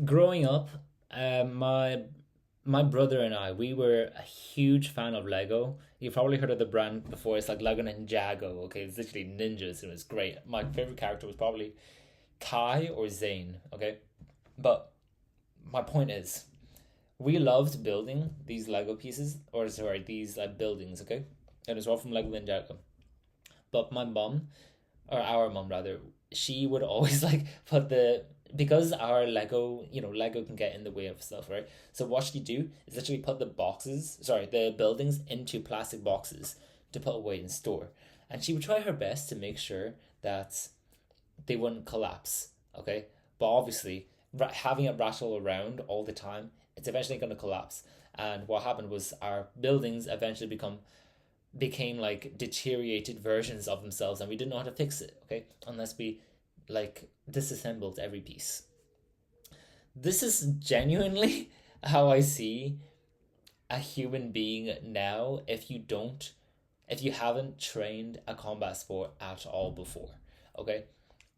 Growing up, my brother and I, we were a huge fan of Lego. You've probably heard of the brand before. It's like Lego Ninjago. Okay, it's literally ninjas, and it's great. My favorite character was probably Kai or Zane. Okay, but my point is, we loved building these Lego pieces, or sorry, these buildings. Okay, and it's all from Lego Ninjago. But my mom, or our mom rather, she would always like put the because our Lego, Lego can get in the way of stuff, right? So what she'd do is literally put the buildings into plastic boxes to put away and store. And she would try her best to make sure that they wouldn't collapse, okay? But obviously, having it rattle around all the time, it's eventually going to collapse. And what happened was our buildings eventually became like deteriorated versions of themselves, and we didn't know how to fix it, okay, unless we like disassembled every piece. This is genuinely how I see a human being now. If you haven't trained a combat sport at all before, okay,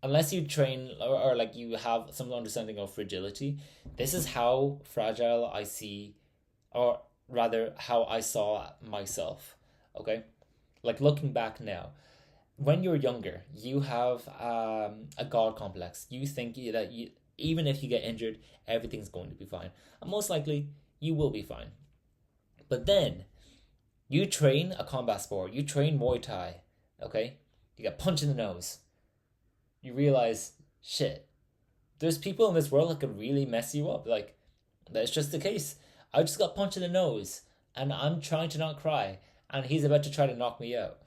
unless you train, or like you have some understanding of fragility, this is how fragile I see, or rather how I saw myself, okay. Like looking back now, when you're younger, you have a god complex. You think that even if you get injured, everything's going to be fine, and most likely you will be fine. But then you train a combat sport, you train Muay Thai, okay? You get punched in the nose. You realize, shit, there's people in this world that could really mess you up. Like, that's just the case. I just got punched in the nose, and I'm trying to not cry, and he's about to try to knock me out.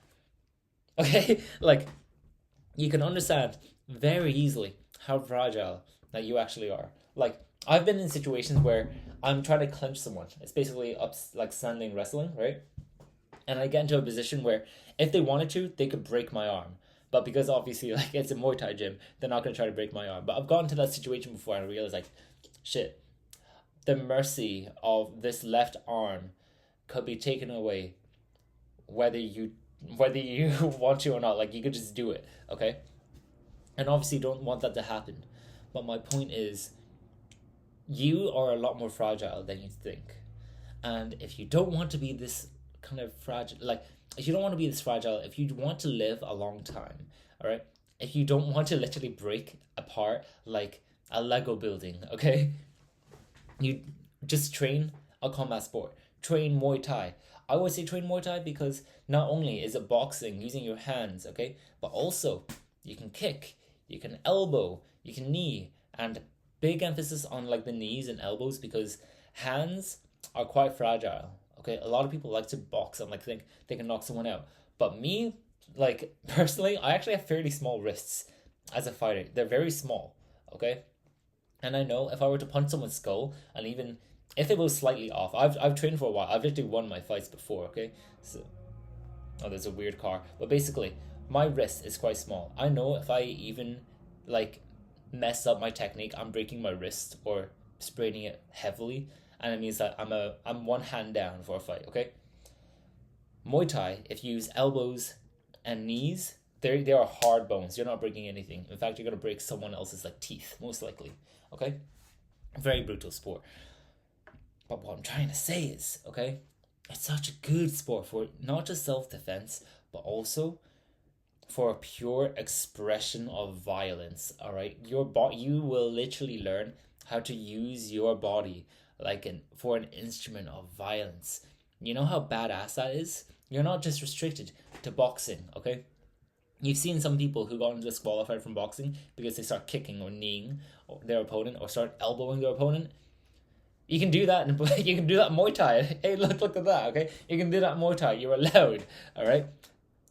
Okay? Like, you can understand very easily how fragile that you actually are. Like, I've been in situations where I'm trying to clinch someone. It's basically up like standing wrestling, right? And I get into a position where if they wanted to, they could break my arm. But because obviously like it's a Muay Thai gym, they're not gonna try to break my arm. But I've gotten to that situation before and I realized like, shit, the mercy of this left arm could be taken away whether you want to or not. Like you could just do it, okay? And obviously you don't want that to happen. But my point is, you are a lot more fragile than you think. And if you don't want to be this kind of fragile, like, if you don't want to be this fragile, if you want to live a long time, all right, if you don't want to literally break apart like a Lego building, okay, you just train a combat sport, train Muay Thai. I would say train Muay Thai because not only is it boxing using your hands, okay, but also you can kick, you can elbow, you can knee, and big emphasis on like the knees and elbows because hands are quite fragile. Okay, a lot of people like to box and like think they can knock someone out, but me, like personally, I actually have fairly small wrists as a fighter. They're very small. Okay, and I know if I were to punch someone's skull, and even if it was slightly off, I've trained for a while. I've literally won my fights before. Okay, so oh, there's a weird car, but basically, my wrist is quite small. I know if I even like mess up my technique, I'm breaking my wrist or spraining it heavily, and it means that I'm one hand down for a fight. Okay, Muay Thai, if you use elbows and knees, they are hard bones. You're not breaking anything. In fact, you're gonna break someone else's like teeth, most likely. Okay, very brutal sport. But what I'm trying to say is, okay, it's such a good sport for not just self defense, but also for a pure expression of violence. All right, you will literally learn how to use your body like for an instrument of violence. You know how badass that is. You're not just restricted to boxing. Okay, you've seen some people who got disqualified from boxing because they start kicking or kneeing their opponent or start elbowing their opponent. You can do that, and you can do that in Muay Thai. Hey, look at that. Okay, you can do that in Muay Thai. You're allowed. All right,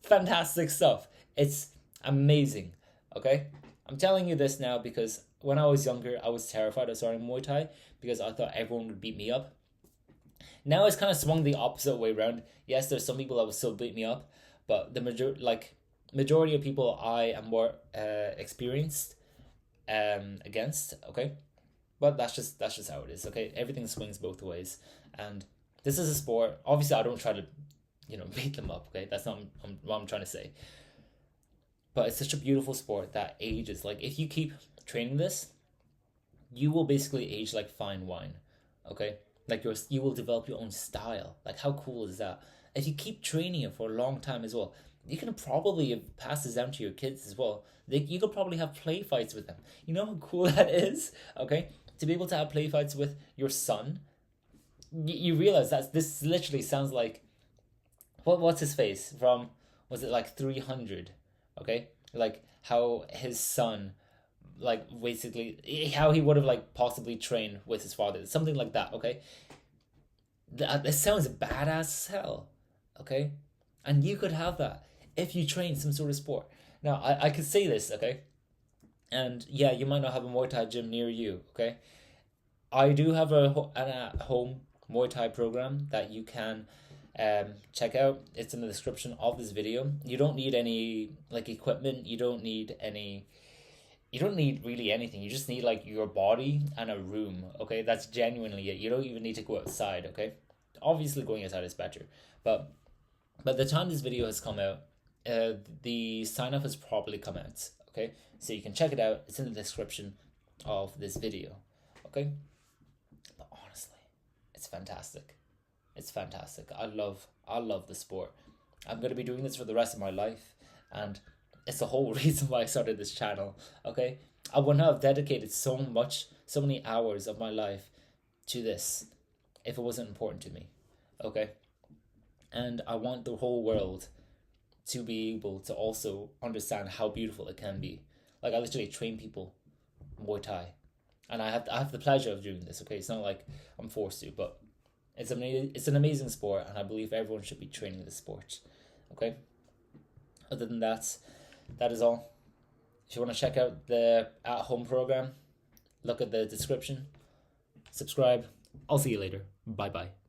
fantastic stuff. It's amazing. Okay, I'm telling you this now because when I was younger, I was terrified of starting Muay Thai because I thought everyone would beat me up. Now it's kind of swung the opposite way around. Yes, there's some people that will still beat me up, but the majority of people I am more experienced against. Okay, but that's just how it is. Okay, everything swings both ways, and this is a sport. Obviously, I don't try to beat them up. Okay, that's not what I'm trying to say. But it's such a beautiful sport that ages. Like if you keep training this, you will basically age like fine wine. Okay, like you will develop your own style. Like how cool is that? If you keep training it for a long time as well, you can probably pass this down to your kids as well. You could probably have play fights with them. You know how cool that is. Okay, to be able to have play fights with your son, you realize that this literally sounds like what's his face from, was it like 300? Okay, like how his son, like basically how he would have like possibly trained with his father, something like that. Okay, that sounds badass as hell. Okay, and you could have that if you train some sort of sport. Now I could say this, okay, and yeah, you might not have a Muay Thai gym near you. Okay, I do have an at home Muay Thai program that you can check out. It's in the description of this video. You don't need any like equipment. You don't need really anything. You just need like your body and a room. Okay, that's genuinely it. You don't even need to go outside. Okay, obviously going outside is better, but by the time this video has come out, the sign up has probably come out. Okay, so you can check it out. It's in the description of this video. Okay, but honestly, it's fantastic. It's fantastic. I love the sport. I'm gonna be doing this for the rest of my life, and it's the whole reason why I started this channel. Okay, I wouldn't have dedicated so many hours of my life to this if it wasn't important to me. Okay, and I want the whole world to be able to also understand how beautiful it can be. Like I literally train people Muay Thai, and I have the pleasure of doing this. Okay, it's not like I'm forced to, but it's an amazing sport, and I believe everyone should be training the sport. Okay. Other than that, that is all. If you want to check out the at home program, look at the description. Subscribe. I'll see you later. Bye bye.